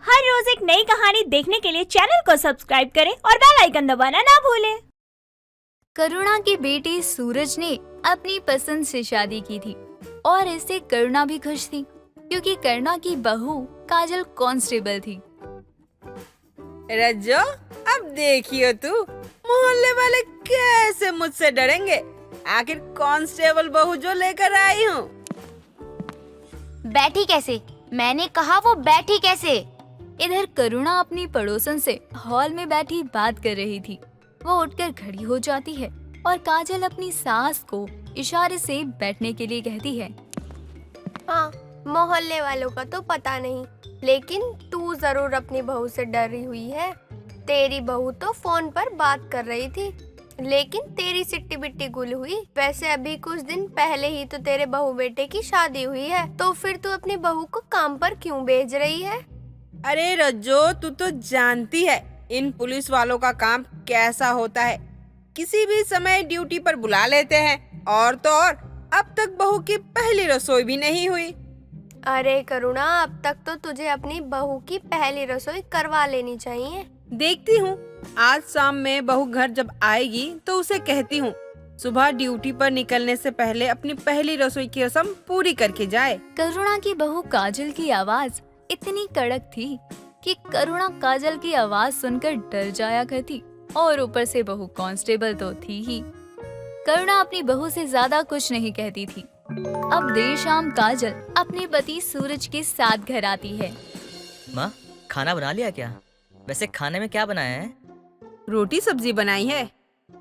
हर रोज एक नई कहानी देखने के लिए चैनल को सब्सक्राइब करें और बेल आइकन दबाना ना भूलें। करुणा के बेटे सूरज ने अपनी पसंद से शादी की थी और इससे करुणा भी खुश थी क्योंकि करुणा की बहू काजल कांस्टेबल थी। रज्जो, अब देखियो तू, मोहल्ले वाले कैसे मुझसे डरेंगे। आखिर कांस्टेबल बहू जो लेकर आई हूँ। बैठी कैसे? मैंने कहा वो बैठी कैसे? इधर करुणा अपनी पड़ोसन से हॉल में बैठी बात कर रही थी। वो उठकर खड़ी हो जाती है और काजल अपनी सास को इशारे से बैठने के लिए कहती है। हाँ, मोहल्ले वालों का तो पता नहीं, लेकिन तू जरूर अपनी बहू से डरी हुई है। तेरी बहू तो फोन पर बात कर रही थी, लेकिन तेरी सिट्टी बिट्टी गुल हुई। वैसे अभी कुछ दिन पहले ही तो तेरे बहू बेटे की शादी हुई है, तो फिर तू अपनी बहू को काम पर क्यों भेज रही है? अरे रज्जो, तू तो जानती है इन पुलिस वालों का काम कैसा होता है। किसी भी समय ड्यूटी पर बुला लेते हैं, और तो और अब तक बहू की पहली रसोई भी नहीं हुई। अरे करुणा, अब तक तो तुझे अपनी बहू की पहली रसोई करवा लेनी चाहिए। देखती हूँ, आज शाम में बहू घर जब आएगी तो उसे कहती हूँ सुबह ड्यूटी पर निकलने से पहले अपनी पहली रसोई की रस्म पूरी करके जाए। करुणा की बहू काजल की आवाज इतनी कड़क थी कि करुणा काजल की आवाज सुनकर डर जाया करती, और ऊपर से बहू कांस्टेबल तो थी ही। करुणा अपनी बहू से ज्यादा कुछ नहीं कहती थी। अब देर शाम काजल अपने पति सूरज के साथ घर आती है। माँ, खाना बना लिया क्या? वैसे खाने में क्या बनाया है? रोटी सब्जी बनाई है।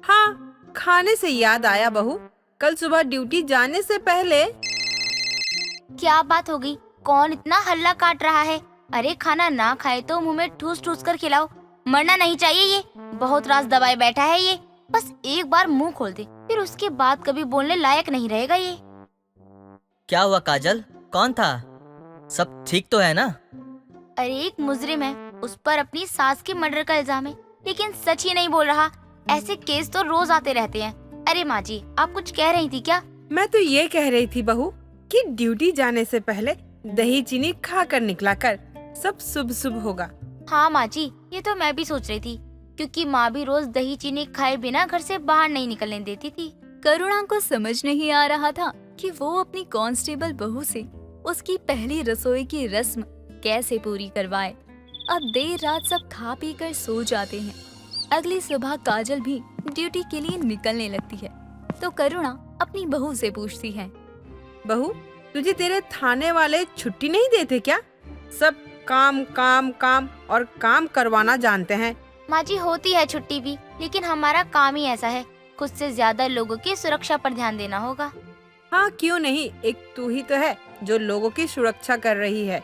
हाँ, खाने से याद आया बहू, कल सुबह ड्यूटी जाने से पहले। क्या बात हो गई? कौन इतना हल्ला काट रहा है? अरे खाना ना खाए तो मुंह में ठूस ठूस कर खिलाओ। मरना नहीं चाहिए ये। बहुत राज दबाए बैठा है ये। बस एक बार मुंह खोल दे, फिर उसके बाद कभी बोलने लायक नहीं रहेगा ये। क्या हुआ काजल? कौन था? सब ठीक तो है ना? अरे एक मुजरिम है, उस पर अपनी सास के मर्डर का इल्जाम है, लेकिन सच ही नहीं बोल रहा। ऐसे केस तो रोज आते रहते हैं। अरे माँ जी, आप कुछ कह रही थी क्या? मैं तो ये कह रही थी बहू कि ड्यूटी जाने से पहले दही चीनी खा कर निकला कर, सब शुभ शुभ होगा। हाँ माँ जी, ये तो मैं भी सोच रही थी, क्योंकि माँ भी रोज दही चीनी खाए बिना घर से बाहर नहीं निकलने देती थी। करुणा को समझ नहीं आ रहा था कि वो अपनी कांस्टेबल बहू से उसकी पहली रसोई की रस्म कैसे पूरी करवाए। अब देर रात सब खा पी कर सो जाते हैं। अगली सुबह काजल भी ड्यूटी के लिए निकलने लगती है, तो करुणा अपनी बहू से पूछती है। बहू, तुझे तेरे थाने वाले छुट्टी नहीं देते क्या? सब काम काम काम और काम करवाना जानते हैं। माँ जी, होती है छुट्टी भी, लेकिन हमारा काम ही ऐसा है। खुद से ज्यादा लोगों की सुरक्षा पर ध्यान देना होगा। हाँ, क्यों नहीं, एक तू ही तो है जो लोगों की सुरक्षा कर रही है।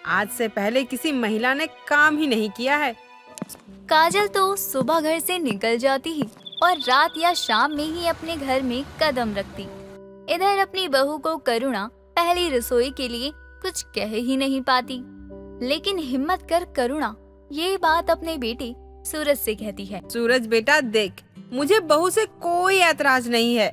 आज से पहले किसी महिला ने काम ही नहीं किया है। काजल तो सुबह घर से निकल जाती ही और रात या शाम में ही अपने घर में कदम रखती। इधर अपनी बहू को करुणा पहली रसोई के लिए कुछ कह ही नहीं पाती, लेकिन हिम्मत कर करुणा ये बात अपने बेटे सूरज से कहती है। सूरज बेटा देख, मुझे बहू से कोई ऐतराज नहीं है।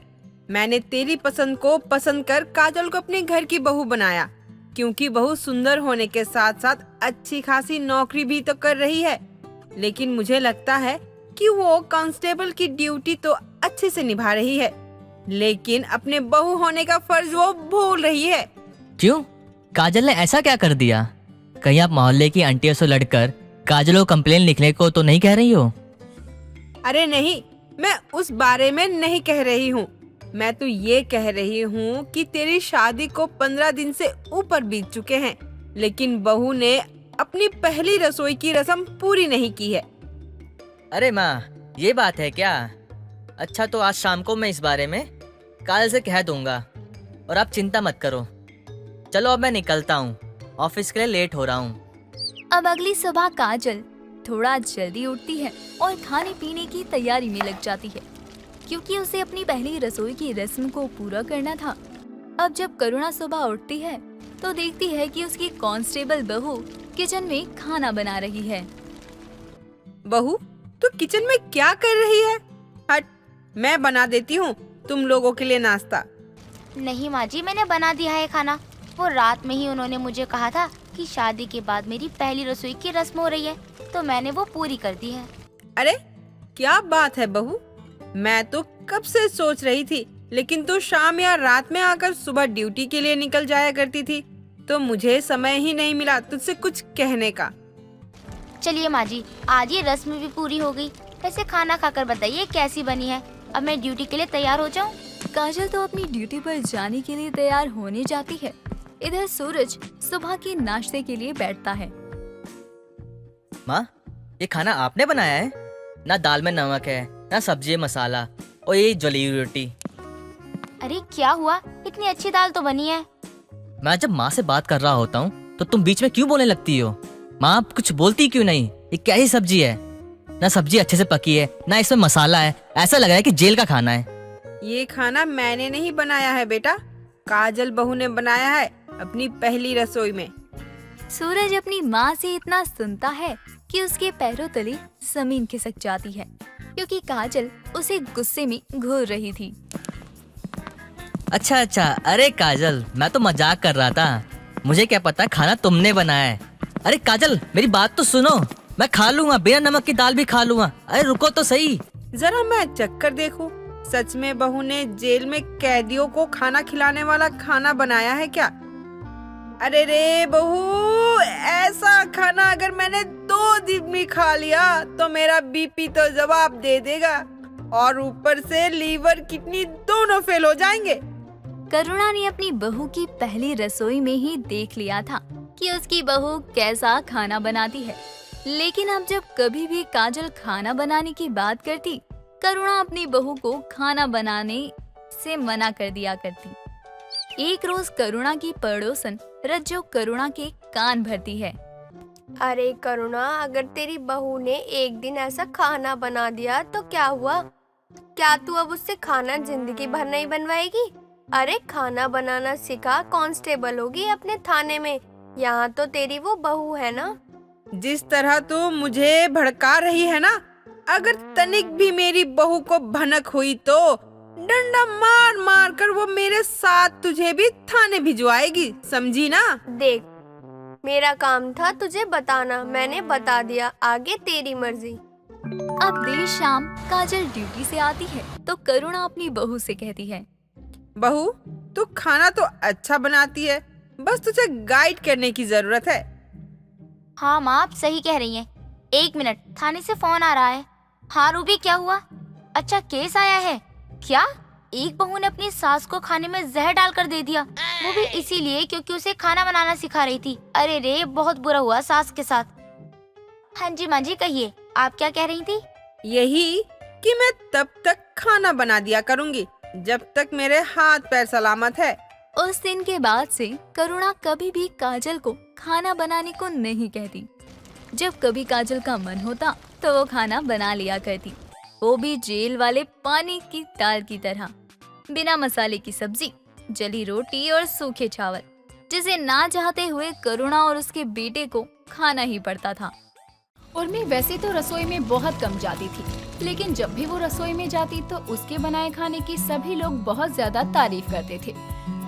मैंने तेरी पसंद को पसंद कर काजल को अपने घर की बहू बनाया, क्योंकि बहू सुंदर होने के साथ साथ अच्छी खासी नौकरी भी तो कर रही है। लेकिन मुझे लगता है कि वो कांस्टेबल की ड्यूटी तो अच्छे से निभा रही है, लेकिन अपने बहू होने का फर्ज वो भूल रही है। क्यों? काजल ने ऐसा क्या कर दिया? कहीं आप मोहल्ले की आंटियों से लड़कर काजल को कंप्लेन लिखने को तो नहीं कह रही हो? अरे नहीं, मैं उस बारे में नहीं कह रही हूँ। मैं तो ये कह रही हूँ कि तेरी शादी को 15 दिन से ऊपर बीत चुके हैं, लेकिन बहू ने अपनी पहली रसोई की रस्म पूरी नहीं की है। अरे माँ, ये बात है क्या? अच्छा, तो आज शाम को मैं इस बारे में काजल से कह दूंगा, और आप चिंता मत करो। चलो अब मैं निकलता हूँ, ऑफिस के लिए लेट हो रहा हूँ। अब अगली सुबह काजल थोड़ा जल्दी उठती है और खाने पीने की तैयारी में लग जाती है, क्योंकि उसे अपनी पहली रसोई की रस्म को पूरा करना था। अब जब करुणा सुबह उठती है तो देखती है कि उसकी कांस्टेबल बहू किचन में खाना बना रही है। बहू, तू किचन में क्या कर रही है? हट, मैं बना देती हूँ तुम लोगों के लिए नाश्ता। नहीं माँ जी, मैंने बना दिया है खाना। वो रात में ही उन्होंने मुझे कहा था कि शादी के बाद मेरी पहली रसोई की रस्म हो रही है, तो मैंने वो पूरी कर दी है। अरे क्या बात है बहू, मैं तो कब से सोच रही थी, लेकिन तू शाम या रात में आकर सुबह ड्यूटी के लिए निकल जाया करती थी, तो मुझे समय ही नहीं मिला तुझसे कुछ कहने का। चलिए माँ जी, आज ये रस्म भी पूरी हो गई। वैसे खाना खाकर बताइए कैसी बनी है। अब मैं ड्यूटी के लिए तैयार हो जाऊँ? काजल तो अपनी ड्यूटी पर जाने के लिए तैयार होने जाती है। इधर सूरज सुबह के नाश्ते के लिए बैठता है। माँ, ये खाना आपने बनाया है? ना दाल में नमक है, ना सब्जी में मसाला, और ये जली हुई रोटी। अरे क्या हुआ, इतनी अच्छी दाल तो बनी है। मैं जब माँ से बात कर रहा होता हूँ तो तुम बीच में क्यों बोलने लगती हो? माँ, आप कुछ बोलती क्यों नहीं? ये कैसी सब्जी है? ना सब्जी अच्छे से पकी है, ना इसमें मसाला है, ऐसा लग रहा है कि जेल का खाना है। ये खाना मैंने नहीं बनाया है बेटा, काजल बहू ने बनाया है अपनी पहली रसोई में। सूरज अपनी माँ से इतना सुनता है कि उसके पैरों तले जमीन खिसक जाती है, क्योंकि काजल उसे गुस्से में घूर रही थी। अच्छा, अरे काजल, मैं तो मजाक कर रहा था, मुझे क्या पता खाना तुमने बनाया है। अरे काजल, मेरी बात तो सुनो, मैं खा लूंगा, बिना नमक की दाल भी खा लूंगा। अरे रुको तो सही। जरा मैं चख कर देखूं, सच में बहू ने जेल में कैदियों को खाना खिलाने वाला खाना बनाया है क्या? अरे रे बहू, ऐसा खाना अगर मैंने 2 दिन में खा लिया तो मेरा बीपी तो जवाब दे देगा, और ऊपर से लीवर किडनी दोनों फेल हो जाएंगे। करुणा ने अपनी बहू की पहली रसोई में ही देख लिया था कि उसकी बहू कैसा खाना बनाती है, लेकिन अब जब कभी भी काजल खाना बनाने की बात करती, करुणा अपनी बहू को खाना बनाने से मना कर दिया करती। एक रोज करुणा की पड़ोसन रज्जो करुणा के कान भरती है। अरे करुणा, अगर तेरी बहू ने एक दिन ऐसा खाना बना दिया तो क्या हुआ? क्या तू अब उससे खाना जिंदगी भर नहीं बनवाएगी? अरे खाना बनाना सिखा, कांस्टेबल होगी अपने थाने में। यहाँ तो तेरी वो बहू है ना। जिस तरह तू मुझे भड़का रही है ना, अगर तनिक भी मेरी बहू को भनक हुई तो डंडा मार मार कर वो मेरे साथ तुझे भी थाने भिजवाएगी, समझी ना? देख, मेरा काम था तुझे बताना, मैंने बता दिया, आगे तेरी मर्जी। अब देर शाम काजल ड्यूटी से आती है तो करुणा अपनी बहू से कहती है, बहू, तू खाना तो अच्छा बनाती है, बस तुझे गाइड करने की जरूरत है। हाँ माँ, आप सही कह रही हैं। 1 मिनट, थाने से फोन आ रहा है। हाँ रूबी, क्या हुआ? अच्छा, केस आया है क्या? एक बहू ने अपनी सास को खाने में जहर डालकर दे दिया, वो भी इसीलिए क्योंकि उसे खाना बनाना सिखा रही थी। अरे रे, बहुत बुरा हुआ सास के साथ। हाँ जी माँ जी, कहिए, आप क्या कह रही थी? यही कि मैं तब तक खाना बना दिया करूँगी जब तक मेरे हाथ पैर सलामत है। उस दिन के बाद से करुणा कभी भी काजल को खाना बनाने को नहीं कहती। जब कभी काजल का मन होता तो वो खाना बना लिया करती, वो भी जेल वाले पानी की दाल की तरह, बिना मसाले की सब्जी, जली रोटी और सूखे चावल, जिसे ना चाहते हुए करुणा और उसके बेटे को खाना ही पड़ता था। उर्मी वैसे तो रसोई में बहुत कम जाती थी, लेकिन जब भी वो रसोई में जाती तो उसके बनाए खाने की सभी लोग बहुत ज्यादा तारीफ करते थे।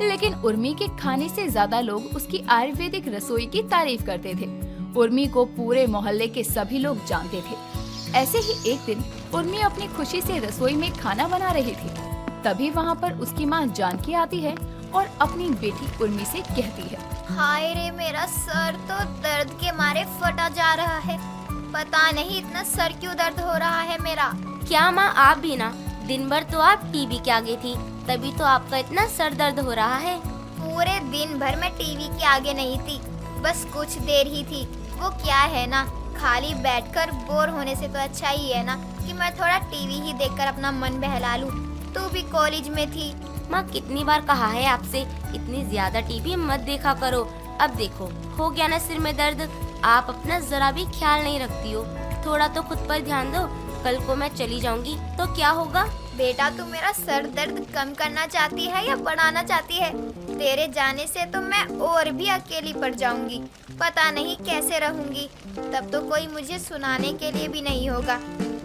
लेकिन उर्मी के खाने से ज्यादा लोग उसकी आयुर्वेदिक रसोई की तारीफ करते थे। उर्मी को पूरे मोहल्ले के सभी लोग जानते थे। ऐसे ही एक दिन उर्मी अपनी खुशी से रसोई में खाना बना रही थी। तभी वहाँ पर उसकी माँ जानकी आती है और अपनी बेटी उर्मी से कहती है, हाय रे, मेरा सर तो दर्द के मारे फटा जा रहा है। पता नहीं इतना सर क्यों दर्द हो रहा है मेरा। क्या माँ, आप भी ना? दिन भर तो आप टीवी के आगे थी, तभी तो आपका इतना सर दर्द हो रहा है। पूरे दिन भर मैं टीवी के आगे नहीं थी, बस कुछ देर ही थी। वो क्या है ना, खाली बैठकर बोर होने से तो अच्छा ही है ना कि मैं थोड़ा टीवी ही देखकर अपना मन बहला लूं। तू भी कॉलेज में थी। माँ, कितनी बार कहा है आपसे, इतनी ज्यादा टीवी मत देखा करो। अब देखो, हो गया ना सिर में दर्द। आप अपना जरा भी ख्याल नहीं रखती हो, थोड़ा तो खुद पर ध्यान दो। कल को मैं चली जाऊंगी तो क्या होगा? बेटा, तू मेरा सर दर्द कम करना चाहती है या बढ़ाना चाहती है? तेरे जाने से तो मैं और भी अकेली पड़ जाऊंगी, पता नहीं कैसे रहूंगी। तब तो कोई मुझे सुनाने के लिए भी नहीं होगा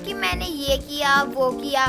कि मैंने ये किया वो किया।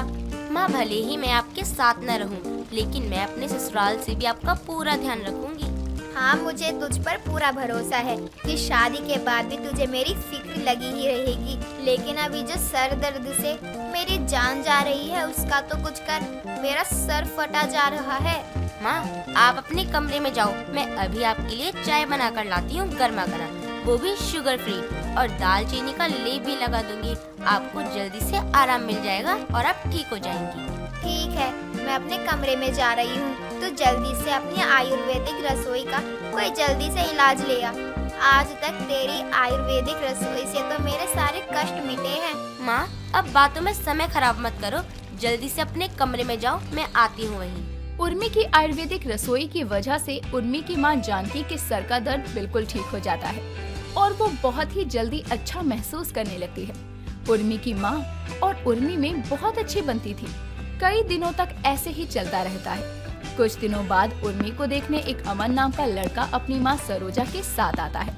माँ, भले ही मैं आपके साथ न रहूं, लेकिन मैं अपने ससुराल से भी आपका पूरा ध्यान रखूंगी। हाँ, मुझे तुझ पर पूरा भरोसा है कि शादी के बाद भी तुझे मेरी फिक्र लगी ही रहेगी। लेकिन अभी जो सर दर्द से मेरी जान जा रही है उसका तो कुछ कर, मेरा सर फटा जा रहा है। माँ, आप अपने कमरे में जाओ, मैं अभी आपके लिए चाय बना कर लाती हूँ गर्मा गर्म, वो भी शुगर फ्री, और दालचीनी का लेप भी लगा दूंगी। आपको जल्दी से आराम मिल जाएगा और आप ठीक हो जाएंगी। ठीक है, मैं अपने कमरे में जा रही हूँ। तो जल्दी से अपनी आयुर्वेदिक रसोई का कोई जल्दी से इलाज ले आ। आज तक तेरी आयुर्वेदिक रसोई से तो मेरे सारे कष्ट मिटे हैं। माँ, अब बातों में समय खराब मत करो, जल्दी से अपने कमरे में जाओ, मैं आती हूँ वहीं। उर्मी की आयुर्वेदिक रसोई की वजह से उर्मी की मां जानकी के सर का दर्द बिल्कुल ठीक हो जाता है और वो बहुत ही जल्दी अच्छा महसूस करने लगती है। उर्मी की मां और उर्मी में बहुत अच्छी बनती थी। कई दिनों तक ऐसे ही चलता रहता है। कुछ दिनों बाद उर्मी को देखने एक अमन नाम का लड़का अपनी मां सरोजा के साथ आता है।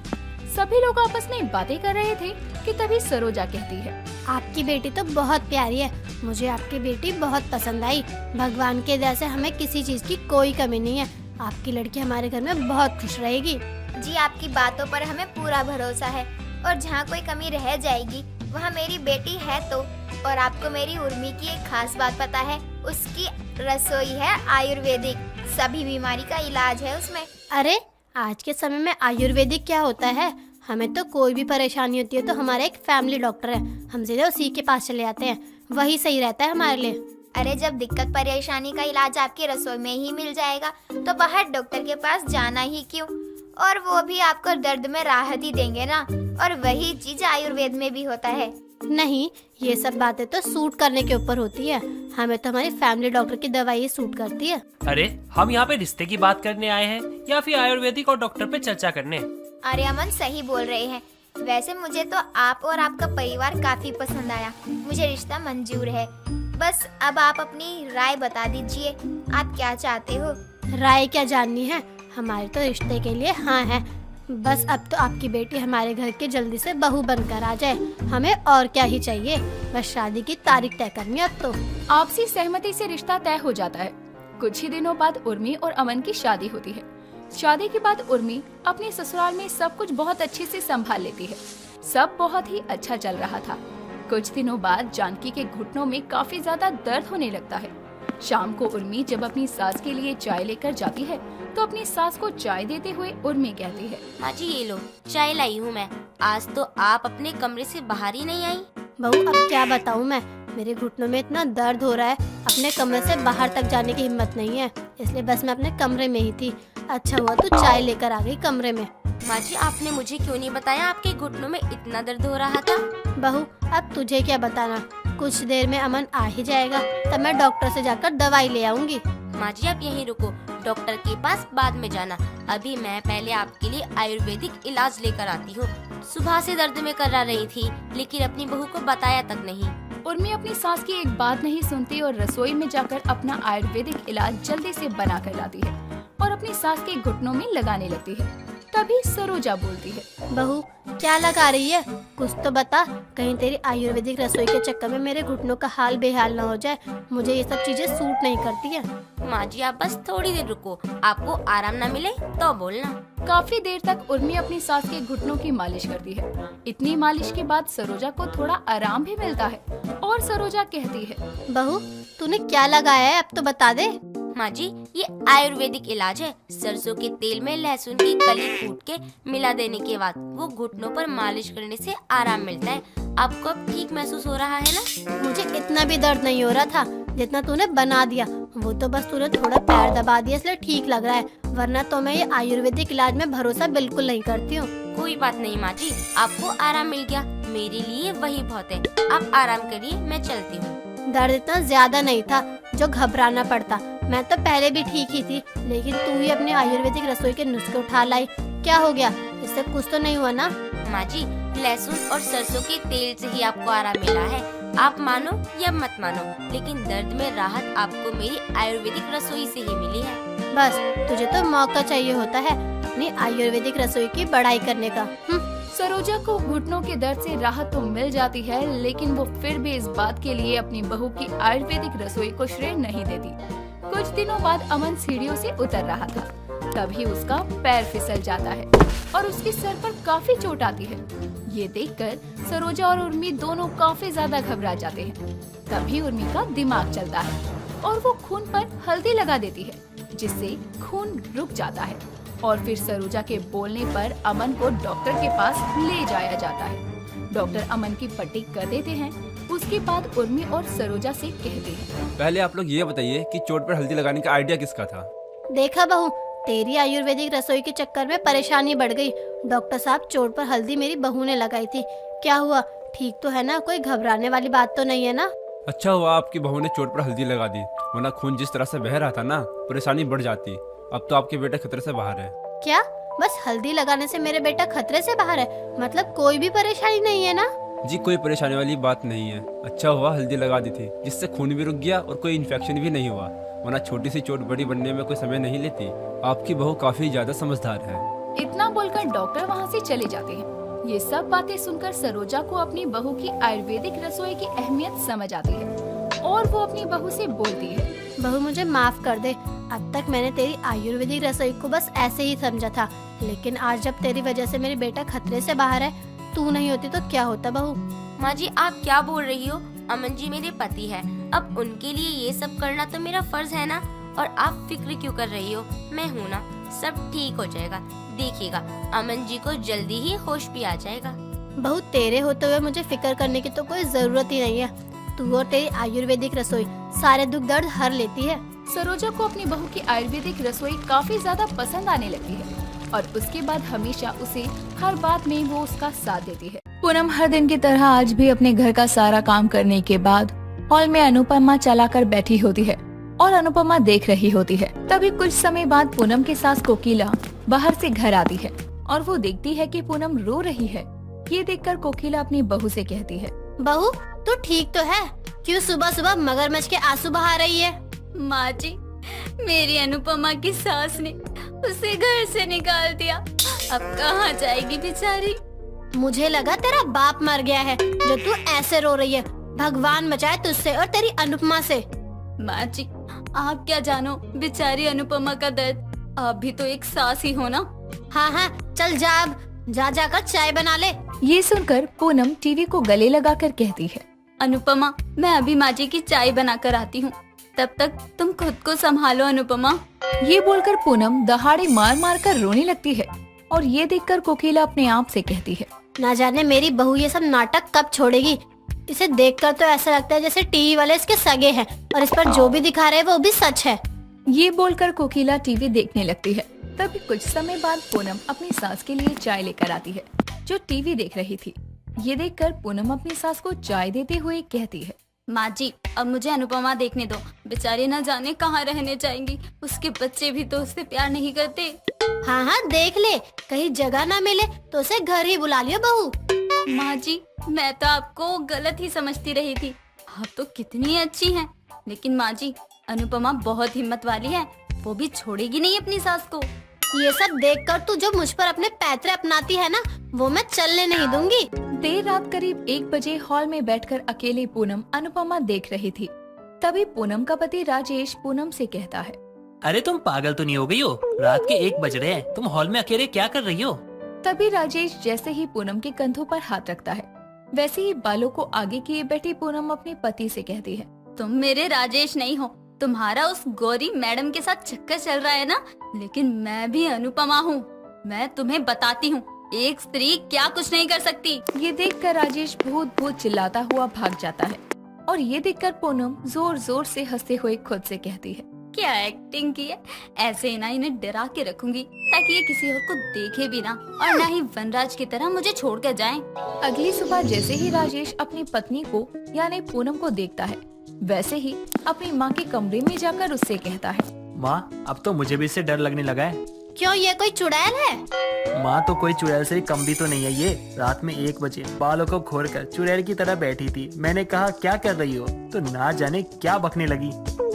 सभी लोग आपस में बातें कर रहे थे कि तभी सरोजा कहती है, आपकी बेटी तो बहुत प्यारी है, मुझे आपकी बेटी बहुत पसंद आई। भगवान के दया से हमें किसी चीज की कोई कमी नहीं है। आपकी लड़की हमारे घर में बहुत खुश रहेगी। जी, आपकी बातों पर हमें पूरा भरोसा है और जहाँ कोई कमी रह जाएगी वहाँ मेरी बेटी है तो। और आपको मेरी उर्मी की एक खास बात पता है, उसकी रसोई है आयुर्वेदिक, सभी बीमारी का इलाज है उसमें। अरे आज के समय में आयुर्वेदिक क्या होता है? हमें तो कोई भी परेशानी होती है तो हमारा एक फैमिली डॉक्टर है, हम सीधे उसी के पास चले जाते हैं, वही सही रहता है हमारे लिए। अरे जब दिक्कत परेशानी का इलाज आपकी रसोई में ही मिल जाएगा तो बाहर डॉक्टर के पास जाना ही क्यों? और वो भी आपको दर्द में राहत ही देंगे ना। और वही चीज आयुर्वेद में भी होता है। नहीं, ये सब बातें तो सूट करने के ऊपर होती है, हमें तो हमारी फैमिली डॉक्टर की दवाई ही सूट करती है। अरे हम यहाँ पे रिश्ते की बात करने आए हैं या फिर आयुर्वेदिक और डॉक्टर पे चर्चा करने? अरे अमन सही बोल रहे हैं। वैसे मुझे तो आप और आपका परिवार काफी पसंद आया, मुझे रिश्ता मंजूर है। बस अब आप अपनी राय बता दीजिए, आप क्या चाहते हो? राय क्या जाननी है, हमारे तो रिश्ते के लिए हाँ है। बस अब तो आपकी बेटी हमारे घर के जल्दी से बहू बनकर आ जाए, हमें और क्या ही चाहिए। बस शादी की तारीख तय करनी है अब तो। आपसी सहमति से रिश्ता तय हो जाता है। कुछ ही दिनों बाद उर्मी और अमन की शादी होती है। शादी के बाद उर्मी अपने ससुराल में सब कुछ बहुत अच्छे से संभाल लेती है। सब बहुत ही अच्छा चल रहा था। कुछ दिनों बाद जानकी के घुटनों में काफी ज्यादा दर्द होने लगता है। शाम को उर्मी जब अपनी सास के लिए चाय लेकर जाती है तो अपनी सास को चाय देते हुए उर्मी कहती है, माँ जी ये लो, चाय लाई हूँ मैं। आज तो आप अपने कमरे से बाहर ही नहीं आई। बहू अब क्या बताऊँ मैं, मेरे घुटनों में इतना दर्द हो रहा है, अपने कमरे से बाहर तक जाने की हिम्मत नहीं है, इसलिए बस मैं अपने कमरे में ही थी। अच्छा हुआ तू चाय लेकर आ गई कमरे में। माँ जी आपने मुझे क्यों नहीं बताया आपके घुटनों में इतना दर्द हो रहा था? बहू अब तुझे क्या बताना, कुछ देर में अमन आ ही जाएगा, तब मैं डॉक्टर से जाकर दवाई ले आऊंगी। माँ जी आप यहीं रुको, डॉक्टर के पास बाद में जाना। अभी मैं पहले आपके लिए आयुर्वेदिक इलाज लेकर आती हूँ। सुबह से दर्द में करा रही थी लेकिन अपनी बहू को बताया तक नहीं। उर्मी अपनी सास की एक बात नहीं सुनती और रसोई में जाकर अपना आयुर्वेदिक इलाज जल्दी से बना कर लाती है और अपनी सास के घुटनों में लगाने लगती है। तभी सरोजा बोलती है, बहू क्या लगा रही है, कुछ तो बता, कहीं तेरी आयुर्वेदिक रसोई के चक्कर में मेरे घुटनों का हाल बेहाल न हो जाए। मुझे ये सब चीजें सूट नहीं करती है। माँ जी आप बस थोड़ी देर रुको, आपको आराम न मिले तो बोलना। काफी देर तक उर्मी अपनी सास के घुटनों की मालिश करती है। इतनी मालिश के बाद सरोजा को थोड़ा आराम भी मिलता है और सरोजा कहती है, बहू तूने क्या लगाया है, अब तो बता दे। माँ जी ये आयुर्वेदिक इलाज है। सरसों के तेल में लहसुन की कली कूट के मिला देने के बाद वो घुटनों पर मालिश करने से आराम मिलता है। आपको अब ठीक महसूस हो रहा है ना? मुझे इतना भी दर्द नहीं हो रहा था जितना तूने बना दिया, वो तो बस तूने थोड़ा पैर दबा दिया इसलिए ठीक लग रहा है, वरना तो मैं ये आयुर्वेदिक इलाज में भरोसा बिल्कुल नहीं करती हूँ। कोई बात नहीं माँ जी, आपको आराम मिल गया, मेरे लिए वही बहुत है। आप आराम करिए, मैं चलती हूँ। दर्द इतना ज्यादा नहीं था जो घबराना पड़ता, मैं तो पहले भी ठीक ही थी, लेकिन तू ही अपने आयुर्वेदिक रसोई के नुस्खे उठा लाई, क्या हो गया, इससे कुछ तो नहीं हुआ ना? माँ जी लहसुन और सरसों के तेल से ही आपको आराम मिला है। आप मानो या मत मानो, लेकिन दर्द में राहत आपको मेरी आयुर्वेदिक रसोई से ही मिली है। बस तुझे तो मौका चाहिए होता है अपनी आयुर्वेदिक रसोई की बढ़ाई करने का। सरोजा को घुटनों के दर्द से राहत तो मिल जाती है, लेकिन वो फिर भी इस बात के लिए अपनी बहू की आयुर्वेदिक रसोई को श्रेय नहीं देती। कुछ दिनों बाद अमन सीढ़ियों से उतर रहा था। तभी उसका पैर फिसल जाता है और उसके सर पर काफी चोट आती है। ये देखकर सरोजा और उर्मी दोनों काफी ज्यादा घबरा जाते हैं। तभी उर्मी का दिमाग चलता है और वो खून पर हल्दी लगा देती है, जिससे खून रुक जाता है। और फिर सरोजा के बोलने पर अमन को डॉक्टर के पास ले जाया जाता है। डॉक्टर अमन की पट्टी कर देते हैं। उसके बाद उर्मी और सरोजा से कहते हैं, पहले आप लोग ये बताइए कि चोट पर हल्दी लगाने का आइडिया किसका था? देखा बहू, तेरी आयुर्वेदिक रसोई के चक्कर में परेशानी बढ़ गई। डॉक्टर साहब, चोट पर हल्दी मेरी बहू ने लगाई थी। क्या हुआ, ठीक तो है ना? कोई घबराने वाली बात तो नहीं है ना? अच्छा हुआ आपकी बहू ने चोट पर हल्दी लगा दी, वरना खून जिस तरह से बह रहा था ना, परेशानी बढ़ जाती। अब तो आपके बेटा खतरे से बाहर है। क्या बस हल्दी लगाने से मेरे बेटा खतरे से बाहर है? मतलब कोई भी परेशानी नहीं है ना? जी कोई परेशानी वाली बात नहीं है। अच्छा हुआ हल्दी लगा दी थी, जिससे खून भी रुक गया और कोई इन्फेक्शन भी नहीं हुआ, वरना छोटी सी चोट बड़ी बनने में कोई समय नहीं लेती। आपकी बहू काफी ज्यादा समझदार है। इतना बोलकर डॉक्टर वहाँ से चले जाते हैं। ये सब बातें सुनकर सरोजा को अपनी बहू की आयुर्वेदिक रसोई की अहमियत समझ आती है और वो अपनी बहू से बोलती है, बहू मुझे माफ कर दे। अब तक मैंने तेरी आयुर्वेदिक रसोई को बस ऐसे ही समझा था, लेकिन आज जब तेरी वजह से मेरे बेटा खतरे से बाहर है, तू नहीं होती तो क्या होता बहू। माँ जी, आप क्या बोल रही हो? अमन जी मेरे पति है, अब उनके लिए ये सब करना तो मेरा फर्ज है ना। और आप फिक्र क्यों कर रही हो? मैं हूँ ना, सब ठीक हो जाएगा। देखिएगा, अमन जी को जल्दी ही होश भी आ जाएगा। बहू, तेरे होते हुए मुझे फिक्र करने की तो कोई जरूरत ही नहीं है। तू और तेरी आयुर्वेदिक रसोई सारे दुख दर्द हर लेती है। सरोजा को अपनी बहू की आयुर्वेदिक रसोई काफी ज्यादा पसंद आने लगती है और उसके बाद हमेशा उसे हर बात में वो उसका साथ देती है। पूनम हर दिन की तरह आज भी अपने घर का सारा काम करने के बाद हॉल में अनुपमा चलाकर बैठी होती है और अनुपमा देख रही होती है। तभी कुछ समय बाद पूनम की सास कोकिला बाहर से घर आती है और वो देखती है कि पूनम रो रही है। ये देखकर कोकिला अपनी बहू से कहती है, बहू तू ठीक तो है? क्यों सुबह सुबह मगरमच्छ के आंसू बहा रही है? माँ जी, मेरी अनुपमा की सास ने उसे घर से निकाल दिया। अब कहाँ जाएगी बेचारी? मुझे लगा तेरा बाप मर गया है जो तू ऐसे रो रही है। भगवान बचाए तुझसे और तेरी अनुपमा से। माँ जी, आप क्या जानो बेचारी अनुपमा का दर्द। आप भी तो एक सास ही हो ना। हाँ हाँ, चल जा, अब जाकर चाय बना ले। ये सुनकर पूनम टीवी को गले लगाकर कहती है, अनुपमा, मैं अभी माँ जी की चाय बना कर आती हूँ, तब तक तुम खुद को संभालो अनुपमा। ये बोलकर पूनम दहाड़े मार मार कर रोने लगती है और ये देखकर कोकिला अपने आप से कहती है, ना जाने मेरी बहू ये सब नाटक कब छोड़ेगी। इसे देखकर तो ऐसा लगता है जैसे टीवी वाले इसके सगे हैं और इस पर जो भी दिखा रहे हैं वो भी सच है। ये बोलकर कोकिला टीवी देखने लगती है। तभी कुछ समय बाद पूनम अपनी सास के लिए चाय लेकर आती है, जो टीवी देख रही थी। ये देखकर पूनम अपनी सास को चाय देते हुए कहती है, माँ जी, अब मुझे अनुपमा देखने दो। बेचारी न जाने कहाँ रहने जाएंगी। उसके बच्चे भी तो उससे प्यार नहीं करते। हाँ हाँ, देख ले, कहीं जगह ना मिले तो उसे घर ही बुला लियो बहू। माँ जी, मैं तो आपको गलत ही समझती रही थी। आप तो कितनी अच्छी हैं। लेकिन माँ जी, अनुपमा बहुत हिम्मत वाली है, वो भी छोड़ेगी नहीं अपनी सास को। ये सब देखकर तू जो मुझ पर अपने पैतरे अपनाती है ना, वो मैं चलने नहीं दूंगी। देर रात करीब 1 बजे हॉल में बैठकर अकेले पूनम अनुपमा देख रही थी। तभी पूनम का पति राजेश पूनम से कहता है, अरे तुम पागल तो नहीं हो गई हो? रात के 1 बज रहे हैं, तुम हॉल में अकेले क्या कर रही हो? तभी राजेश जैसे ही पूनम के कंधों पर हाथ रखता है, वैसे ही बालों को आगे किए बैठी पूनम अपने पति से कहती है, तुम मेरे राजेश नहीं हो। तुम्हारा उस गौरी मैडम के साथ चक्कर चल रहा है ना, लेकिन मैं भी अनुपमा हूँ। मैं तुम्हें बताती हूँ, एक स्त्री क्या कुछ नहीं कर सकती। ये देखकर राजेश भूत भूत चिल्लाता हुआ भाग जाता है और ये देखकर पूनम जोर जोर से हंसते हुए खुद से कहती है, क्या एक्टिंग की है। ऐसे ही ना इन्हें डरा के रखूंगी ताकि ये किसी और को देखे भी ना और ना ही वनराज की तरह मुझे छोड़ कर जाएं। अगली सुबह जैसे ही राजेश अपनी पत्नी को यानी पूनम को देखता है, वैसे ही अपनी माँ के कमरे में जाकर उससे कहता है, माँ, अब तो मुझे भी इससे डर लगने लगा है। क्यों, ये कोई चुड़ैल है? माँ, तो कोई चुड़ैल से कम भी तो नहीं है ये। रात में 1 बजे बालों को खोलकर चुड़ैल की तरह बैठी थी। मैंने कहा क्या कर रही हो, तो ना जाने क्या बकने लगी।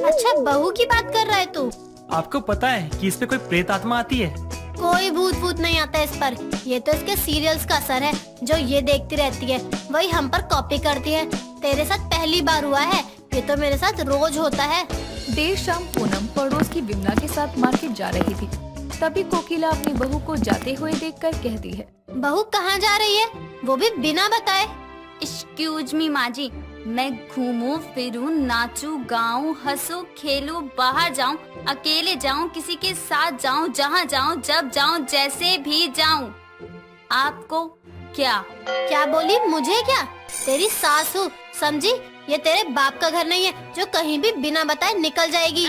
अच्छा, बहू की बात कर रहा है तू? आपको पता है कि इस पे कोई प्रेत आत्मा आती है? कोई भूत भूत नहीं आता इस पर। ये तो इसके सीरियल्स का असर है जो ये देखती रहती है, वही हम पर कॉपी करती है। तेरे साथ पहली बार हुआ है, ये तो मेरे साथ रोज होता है। देर शाम पूनम पड़ोस की विमला के साथ मार्केट जा रही थी। तभी कोकिला अपनी बहू को जाते हुए देखकर कहती है, बहू कहाँ जा रही है, वो भी बिना बताए? एक्सक्यूज मी माँ जी, मैं घूमूं फिरूं, नाचूं गाऊं, हंसूं खेलूं, बाहर जाऊं, अकेले जाऊं, किसी के साथ जाऊं, जहाँ जाऊं, जब जाऊं, जैसे भी जाऊं, आपको क्या बोली? मुझे क्या? तेरी सास हूँ, समझी? ये तेरे बाप का घर नहीं है जो कहीं भी बिना बताए निकल जाएगी।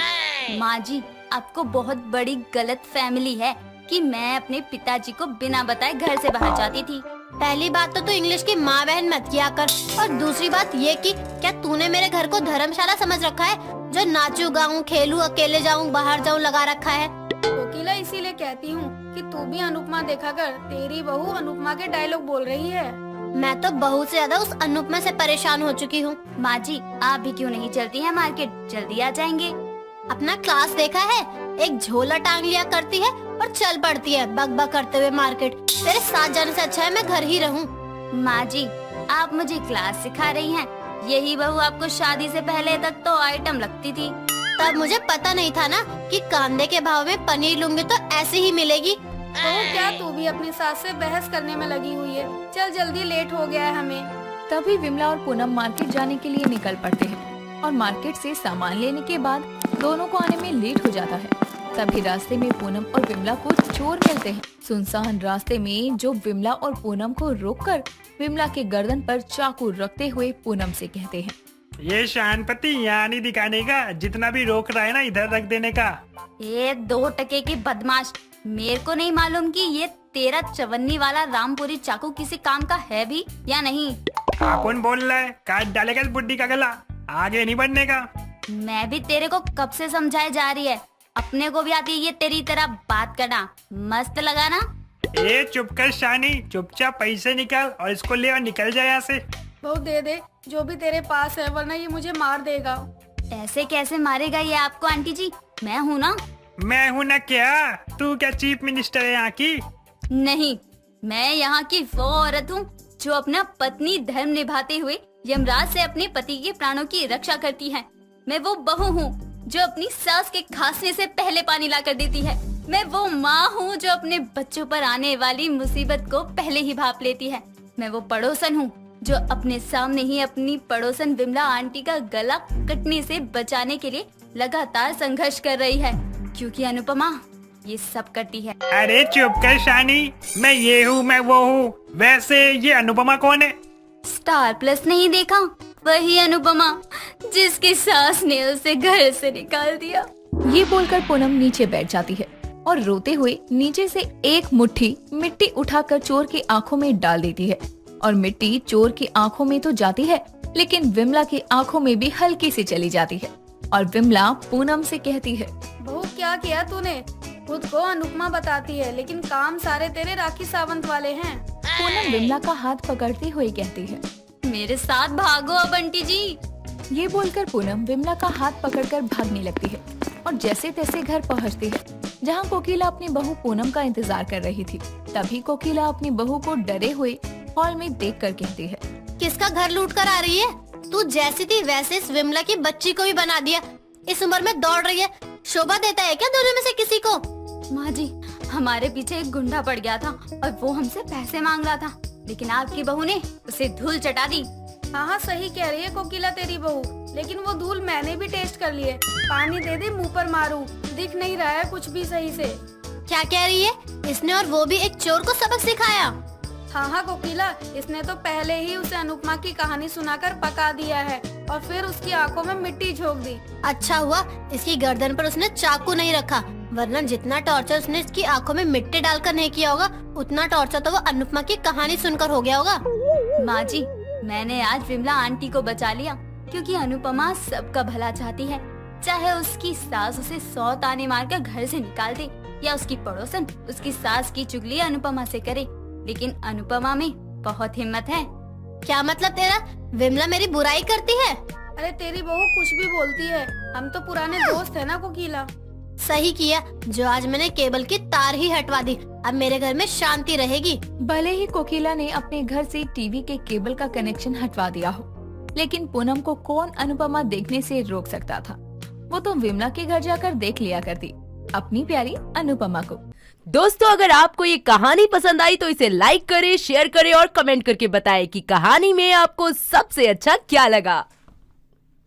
माँ जी, आपको बहुत बड़ी गलत फैमिली है कि मैं अपने पिताजी को बिना बताए घर से बाहर जाती थी। पहली बात तो तू इंग्लिश की माँ बहन मत किया कर, और दूसरी बात ये कि क्या तूने मेरे घर को धर्मशाला समझ रखा है जो नाचूं गाऊं खेलूं अकेले जाऊं बाहर जाऊं लगा रखा है? कोकिला, इसीलिए कहती हूँ कि तू भी अनुपमा देखा कर, तेरी बहू अनुपमा के डायलॉग बोल रही है। मैं तो बहू से ज्यादा उस अनुपमा से परेशान हो चुकी हूँ। माँ जी, आप भी क्यों नहीं चलती हैं मार्केट? जल्दी आ जाएंगे। अपना क्लास देखा है? एक झोला टांग लिया करती है और चल पड़ती है बक बक करते हुए मार्केट। तेरे साथ जाने से अच्छा है मैं घर ही रहूं। माँ जी, आप मुझे क्लास सिखा रही हैं। यही बहू आपको शादी से पहले तक तो आइटम लगती थी। तब मुझे पता नहीं था ना कि कांदे के भाव में पनीर लूंगी तो ऐसे ही मिलेगी। तो क्या तू भी अपनी सास से बहस करने में लगी हुई है? चल जल्दी, लेट हो गया है हमें। तभी विमला और पूनम मार्केट जाने के लिए निकल पड़ते हैं और मार्केट से सामान लेने के बाद दोनों को आने में लेट हो जाता है। तभी रास्ते में पूनम और विमला को चोर मिलते हैं। सुनसान रास्ते में जो विमला और पूनम को रोककर विमला के गर्दन पर चाकू रखते हुए पूनम से कहते हैं, ये शानपति यहाँ नहीं दिखाने का, जितना भी रोक रहा है ना इधर रख देने का। ये 2 टके की बदमाश, मेरे को नहीं मालूम कि ये तेरा चवन्नी वाला रामपुरी चाकू किसी काम का है भी या नहीं। कौन बोल रहा है? काट डालेगा इस बुड्ढी का गला, आगे नहीं बढ़ने का। मैं भी तेरे को कब से समझाए जा रही है, अपने को भी आती है ये तेरी तरह बात करना। मस्त लगा ना? ए चुप कर शानी, चुपचाप पैसे निकाल और इसको ले और निकल जाए यहाँ से। बहू दे दे जो भी तेरे पास है, वरना ये मुझे मार देगा। ऐसे कैसे मारेगा ये आपको आंटी जी? मैं हूँ ना। मैं हूँ ना क्या? तू क्या चीफ मिनिस्टर है यहाँ की? नहीं, मैं यहाँ की वो औरत हूँ जो अपना पत्नी धर्म निभाते हुए यमराज से अपने पति के प्राणों की रक्षा करती है। मैं वो बहू हूँ जो अपनी सास के खांसने से पहले पानी ला कर देती है। मैं वो माँ हूँ जो अपने बच्चों पर आने वाली मुसीबत को पहले ही भाप लेती है। मैं वो पड़ोसन हूँ जो अपने सामने ही अपनी पड़ोसन विमला आंटी का गला कटने से बचाने के लिए लगातार संघर्ष कर रही है, क्योंकि अनुपमा ये सब करती है। अरे चुप कर शानी, मैं ये हूँ मैं वो हूँ। वैसे ये अनुपमा कौन है? स्टार प्लस नहीं देखा? वही अनुपमा जिसकी सास ने उसे घर से निकाल दिया। ये बोलकर पूनम नीचे बैठ जाती है और रोते हुए नीचे से एक मुट्ठी मिट्टी उठाकर चोर की आंखों में डाल देती है। और मिट्टी चोर की आंखों में तो जाती है, लेकिन विमला की आंखों में भी हल्की सी चली जाती है। और विमला पूनम से कहती है, बहू क्या किया तूने? खुद को अनुपमा बताती है, लेकिन काम सारे तेरे राखी सावंत वाले हैं। पूनम विमला का हाथ पकड़ते हुए कहती है, मेरे साथ भागो अब आंटी जी। ये बोलकर पूनम विमला का हाथ पकड़कर भागने लगती है और जैसे तैसे घर पहुंचती है, जहां कोकिला अपनी बहू पूनम का इंतजार कर रही थी। तभी कोकिला अपनी बहू को डरे हुए हॉल में देखकर कहती है, किसका घर लूट कर आ रही है? तू जैसी थी वैसे इस विमला की बच्ची को भी बना दिया। इस उम्र में दौड़ रही है, शोभा देता है क्या दोनों में से किसी को? माँ जी, हमारे पीछे एक गुंडा पड़ गया था और वो हमसे पैसे मांग रहा था, लेकिन आपकी बहू ने उसे धूल चटा दी। हाँ सही कह रही है कोकिला तेरी बहू, लेकिन वो धूल मैंने भी टेस्ट कर ली है। पानी दे दे मुंह पर मारूं, दिख नहीं रहा है कुछ भी सही से। क्या कह रही है? इसने और वो भी एक चोर को सबक सिखाया? हाँ कोकिला, इसने तो पहले ही उसे अनुपमा की कहानी सुनाकर पका दिया है और फिर उसकी आंखों में मिट्टी झोंक दी। अच्छा हुआ इसकी गर्दन पर उसने चाकू नहीं रखा, वरना जितना टॉर्चर उसने इसकी आंखों में मिट्टी डालकर नहीं किया होगा, उतना टॉर्चर तो वो अनुपमा की कहानी सुनकर हो गया होगा। माँ जी, मैंने आज विमला आंटी को बचा लिया, क्योंकि अनुपमा सबका भला चाहती है। चाहे उसकी सास उसे 100 ताने मारकर घर से निकाल दे या उसकी पड़ोसन उसकी सास की चुगली अनुपमा से करे, लेकिन अनुपमा में बहुत हिम्मत है। क्या मतलब तेरा? विमला मेरी बुराई करती है? अरे तेरी बहू कुछ भी बोलती है, हम तो पुराने दोस्त है ना कोकिला। सही किया जो आज मैंने केबल की तार ही हटवा दी, अब मेरे घर में शांति रहेगी। भले ही कोकिला ने अपने घर से टीवी के केबल का कनेक्शन हटवा दिया हो, लेकिन पूनम को कौन अनुपमा देखने से रोक सकता था? वो तो विमला के घर जाकर देख लिया करती। अपनी प्यारी अनुपमा को। दोस्तों, अगर आपको ये कहानी पसंद आई तो इसे लाइक करें, शेयर करें और कमेंट करके बताएं कि कहानी में आपको सबसे अच्छा क्या लगा।